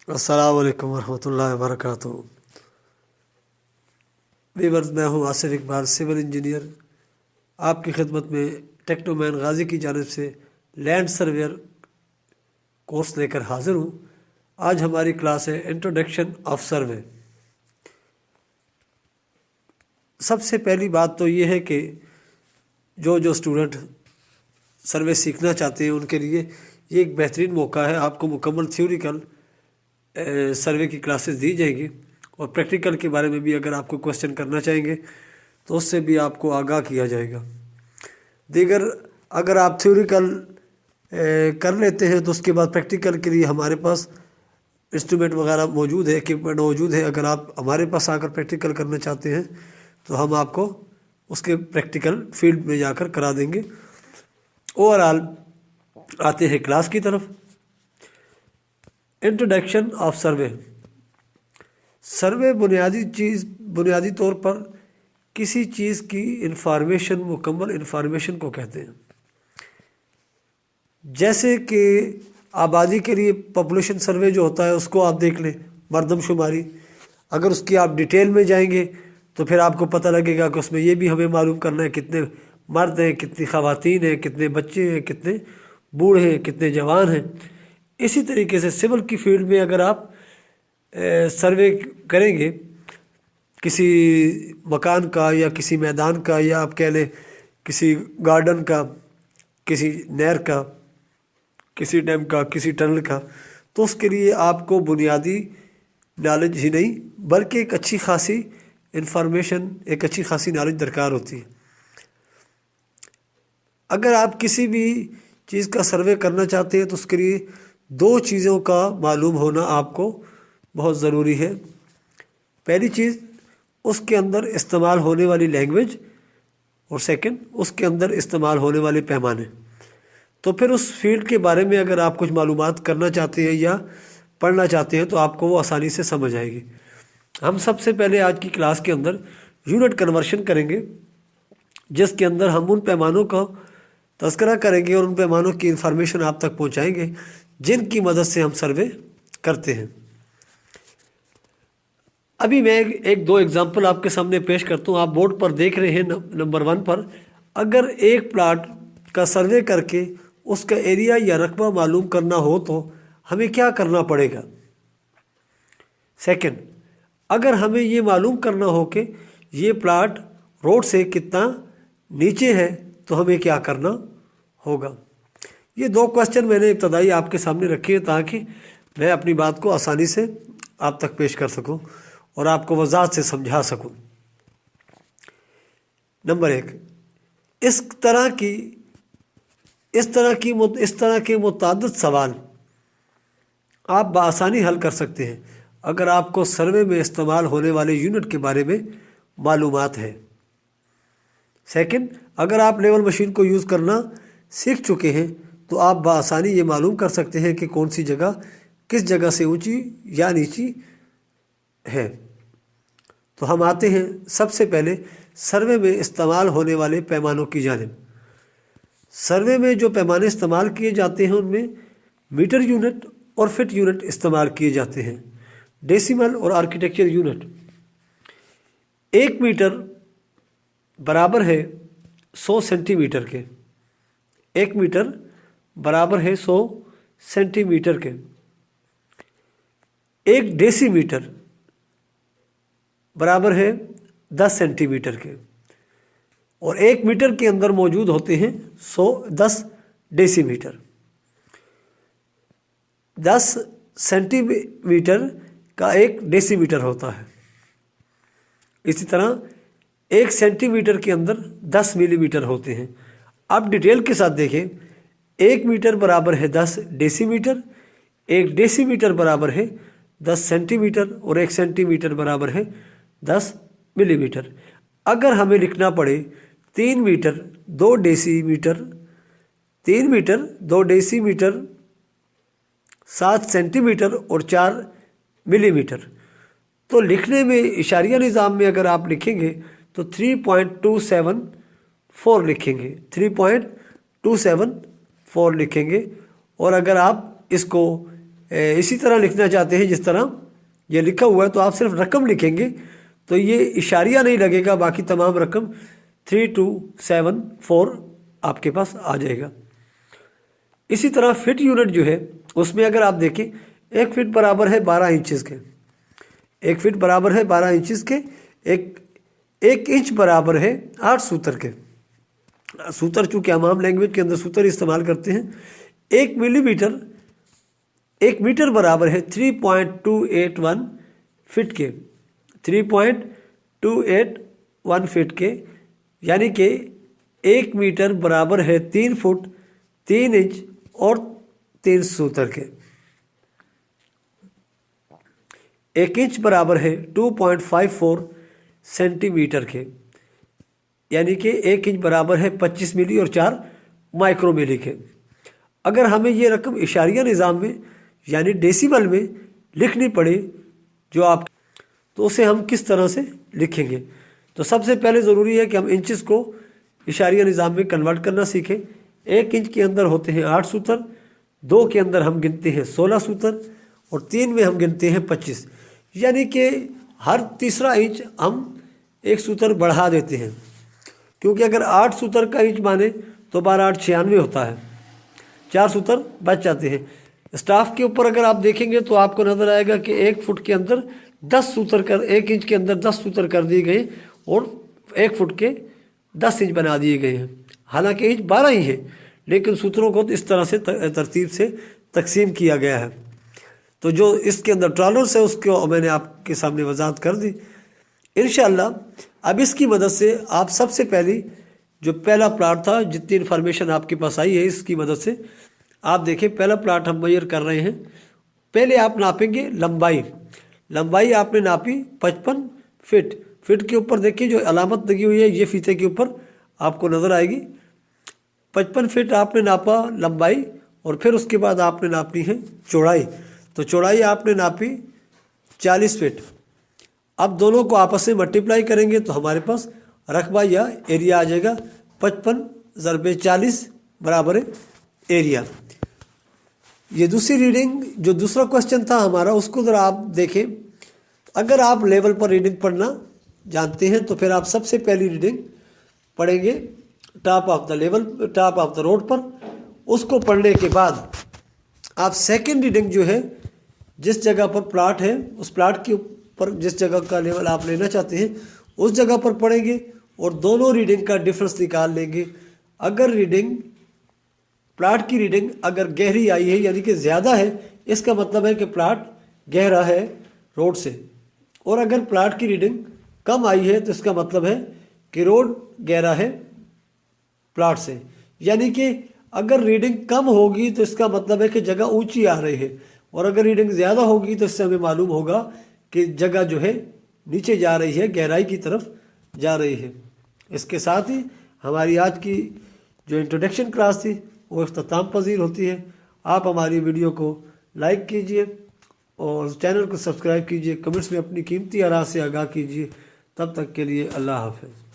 अस्सलाम वालेकुम वरहमतुल्लाहि वबरकातुहू। वीवर्स, मैं हूं आसिफ इकबाल, सिविल इंजीनियर, आपकी खिदमत में टेक्नोमैन गाजी की जानिब से लैंड सर्वेयर कोर्स लेकर हाजिर हूं। आज हमारी क्लास है इंट्रोडक्शन ऑफ सर्वे। सबसे पहली बात तो ये है कि जो स्टूडेंट सर्वे सीखना चाहते हैं उनके लिए ये एक बेहतरीन मौका है। आपको मुकम्मल थ्योरिकल सर्वे की क्लासेस दी जाएंगी और प्रैक्टिकल के बारे में भी अगर आपको क्वेश्चन करना चाहेंगे तो उससे भी आपको आगाह किया जाएगा। दीगर अगर आप थ्योरिकल कर लेते हैं तो उसके बाद प्रैक्टिकल के लिए हमारे पास इंस्ट्रूमेंट वगैरह मौजूद है, इक्विपमेंट मौजूद है। अगर आप हमारे पास आकर प्रैक्टिकल करना चाहते हैं तो हम आपको उसके प्रैक्टिकल फील्ड में जाकर करा देंगे। ओवरऑल आते हैं क्लास की तरफ। इंट्रोडक्शन ऑफ सर्वे। सर्वे बुनियादी तौर पर किसी चीज़ की इंफॉर्मेशन, मुकम्मल इंफॉर्मेशन को कहते हैं। जैसे कि आबादी के लिए पॉपुलेशन सर्वे जो होता है उसको आप देख लें, मरदमशुमारी। अगर उसकी आप डिटेल में जाएंगे तो फिर आपको पता लगेगा कि उसमें ये भी हमें मालूम करना है कितने मर्द हैं, कितनी ख़वातीन हैं, कितने बच्चे हैं, कितने बूढ़े हैं, कितने जवान हैं। इसी तरीके से सिविल की फील्ड में अगर आप सर्वे करेंगे किसी मकान का या किसी मैदान का, या आप कह लें किसी गार्डन का, किसी नहर का, किसी डैम का, किसी टनल का, तो उसके लिए आपको बुनियादी नॉलेज ही नहीं बल्कि एक अच्छी खासी इंफॉर्मेशन, एक अच्छी खासी नॉलेज दरकार होती है। अगर आप किसी भी चीज़ का सर्वे करना चाहते हैं तो उसके लिए दो चीज़ों का मालूम होना आपको बहुत ज़रूरी है। पहली चीज़, उसके अंदर इस्तेमाल होने वाली लैंग्वेज, और सेकंड, उसके अंदर इस्तेमाल होने वाले पैमाने। तो फिर उस फील्ड के बारे में अगर आप कुछ मालूमात करना चाहते हैं या पढ़ना चाहते हैं तो आपको वो आसानी से समझ आएगी। हम सबसे पहले आज की क्लास के अंदर यूनिट कन्वर्शन करेंगे, जिसके अंदर हम उन पैमानों का तज़किरा करेंगे और उन पैमानों की इंफॉर्मेशन आप तक पहुंचाएंगे जिनकी मदद से हम सर्वे करते हैं। अभी मैं एक दो एग्जांपल आपके सामने पेश करता हूँ। आप बोर्ड पर देख रहे हैं नंबर 1 पर, अगर एक प्लाट का सर्वे करके उसका एरिया या रकबा मालूम करना हो तो हमें क्या करना पड़ेगा। सेकंड, अगर हमें ये मालूम करना हो कि ये प्लाट रोड से कितना नीचे है तो हमें क्या करना होगा। ये दो क्वेश्चन मैंने इब्तदाई आपके सामने रखे हैं ताकि मैं अपनी बात को आसानी से आप तक पेश कर सकूं और आपको वज़ाहत से समझा सकूं। नंबर 1, इस तरह के मुतअद्दिद सवाल आप बआसानी हल कर सकते हैं अगर आपको सर्वे में इस्तेमाल होने वाले यूनिट के बारे में मालूमात है। सेकंड, अगर आप लेवल मशीन को यूज़ करना सीख चुके हैं तो आप बआसानी ये मालूम कर सकते हैं कि कौन सी जगह किस जगह से ऊंची या नीची है। तो हम आते हैं सबसे पहले सर्वे में इस्तेमाल होने वाले पैमानों की जानिब। सर्वे में जो पैमाने इस्तेमाल किए जाते हैं उनमें मीटर यूनिट और फिट यूनिट इस्तेमाल किए जाते हैं। डेसिमल और आर्किटेक्चर यूनिट। 1 मीटर बराबर है 100 सेंटीमीटर के। 1 मीटर बराबर है 100 सेंटीमीटर के। 1 डेसीमीटर बराबर है 10 सेंटीमीटर के। और 1 मीटर के अंदर मौजूद होते हैं 10 डेसीमीटर। 10 सेंटीमीटर का 1 डेसीमीटर होता है। इसी तरह 1 सेंटीमीटर के अंदर 10 मिलीमीटर होते हैं। अब डिटेल के साथ देखें, 1 मीटर बराबर है 10 डेसीमीटर, 1 डेसीमीटर बराबर है 10 सेंटीमीटर और 1 सेंटीमीटर बराबर है 10 मिलीमीटर। अगर हमें लिखना पड़े 3 metre 2 decimetre, 3 metre 2 decimetre, 7 centimetre और 4 मिलीमीटर, तो लिखने में इशारिया निज़ाम में अगर आप लिखेंगे तो 3.274 लिखेंगे, 3.274 लिखेंगे। और अगर आप इसको इसी तरह लिखना चाहते हैं जिस तरह ये लिखा हुआ है, तो आप सिर्फ रकम लिखेंगे तो ये इशारिया नहीं लगेगा, बाकी तमाम रकम 3274 आपके पास आ जाएगा। इसी तरह फिट यूनिट जो है उसमें अगर आप देखें, 1 फीट बराबर है 12 इंचज़ के, 1 फीट बराबर है 12 इंचज़ के, एक इंच बराबर है 8 सूतर के। सूतर चूँकि हम आम लैंग्वेज के अंदर सूतर इस्तेमाल करते हैं। 1 मीटर बराबर है 3.281 फिट के, 3.281 फिट के, यानी कि 1 मीटर बराबर है 3 फुट 3 इंच और 3 सूतर के। 1 इंच बराबर है 2.54 सेंटीमीटर के, यानी कि 1 इंच बराबर है 25 मिली और 4 माइक्रो मिली के। अगर हमें ये रकम इशारिया निज़ाम में यानी डेसिमल में लिखनी पड़े जो आप, तो उसे हम किस तरह से लिखेंगे? तो सबसे पहले ज़रूरी है कि हम इंचज़ को इशारिया निज़ाम में कन्वर्ट करना सीखें। 1 इंच के अंदर होते हैं 8 सूतर, 2 के अंदर हम गिनते हैं 16 सूतर और 3 में हम गिनते हैं 25, यानी कि हर तीसरा इंच हम 1 सूतर बढ़ा देते हैं, क्योंकि अगर 8 सूतर का इंच माने तो 12 8 96 होता है, 4 सूतर बच जाते हैं। स्टाफ के ऊपर अगर आप देखेंगे तो आपको नज़र आएगा कि 1 फुट के अंदर 10 सूतर कर 1 इंच के अंदर 10 सूतर कर दिए गए और 1 फुट के 10 इंच बना दिए गए हैं। हालांकि इंच 12 ही है, लेकिन सूत्रों को इस तरह से तरतीब से तकसीम किया गया है। तो जो इसके अंदर ट्रॉलर्स है उसको मैंने आपके सामने वजाहत कर दी। इंशाअल्लाह अब इसकी मदद से आप सबसे पहली जो पहला प्लाट था, जितनी इन्फॉर्मेशन आपके पास आई है इसकी मदद से आप देखें, पहला प्लाट हम मेजर कर रहे हैं। पहले आप नापेंगे लंबाई आपने नापी 55 फिट। फिट के ऊपर देखिए जो अलामत लगी हुई है ये फीते के ऊपर आपको नज़र आएगी। 55 फिट आपने नापा लंबाई, और फिर उसके बाद आपने नापनी है चौड़ाई। तो चौड़ाई आपने नापी 40 फिट। अब दोनों को आपस में मल्टीप्लाई करेंगे तो हमारे पास रकबा या एरिया आ जाएगा 55 ज़रबे 40 बराबर एरिया। ये दूसरी रीडिंग, जो दूसरा क्वेश्चन था हमारा, उसको ज़रा आप देखें। अगर आप लेवल पर रीडिंग पढ़ना जानते हैं तो फिर आप सबसे पहली रीडिंग पढ़ेंगे टॉप ऑफ द रोड पर। उसको पढ़ने के बाद आप सेकंड रीडिंग जो है, जिस जगह पर प्लाट है उस प्लाट के ऊपर जिस जगह का लेवल आप लेना चाहते हैं उस जगह पर पढ़ेंगे और दोनों रीडिंग का डिफरेंस निकाल लेंगे। अगर प्लाट की रीडिंग अगर गहरी आई है यानी कि ज़्यादा है, इसका मतलब है कि प्लाट गहरा है रोड से, और अगर प्लाट की रीडिंग कम आई है तो इसका मतलब है कि रोड गहरा है प्लाट से। यानी कि अगर रीडिंग कम होगी तो इसका मतलब है कि जगह ऊंची आ रही है, और अगर रीडिंग ज़्यादा होगी तो इससे हमें मालूम होगा कि जगह जो है नीचे जा रही है, गहराई की तरफ जा रही है। इसके साथ ही हमारी आज की जो इंट्रोडक्शन क्लास थी वो इख्तिताम पजीर होती है। आप हमारी वीडियो को लाइक कीजिए और चैनल को सब्सक्राइब कीजिए, कमेंट्स में अपनी कीमती आरा से आगाह कीजिए। तब तक के लिए अल्लाह हाफ़िज़।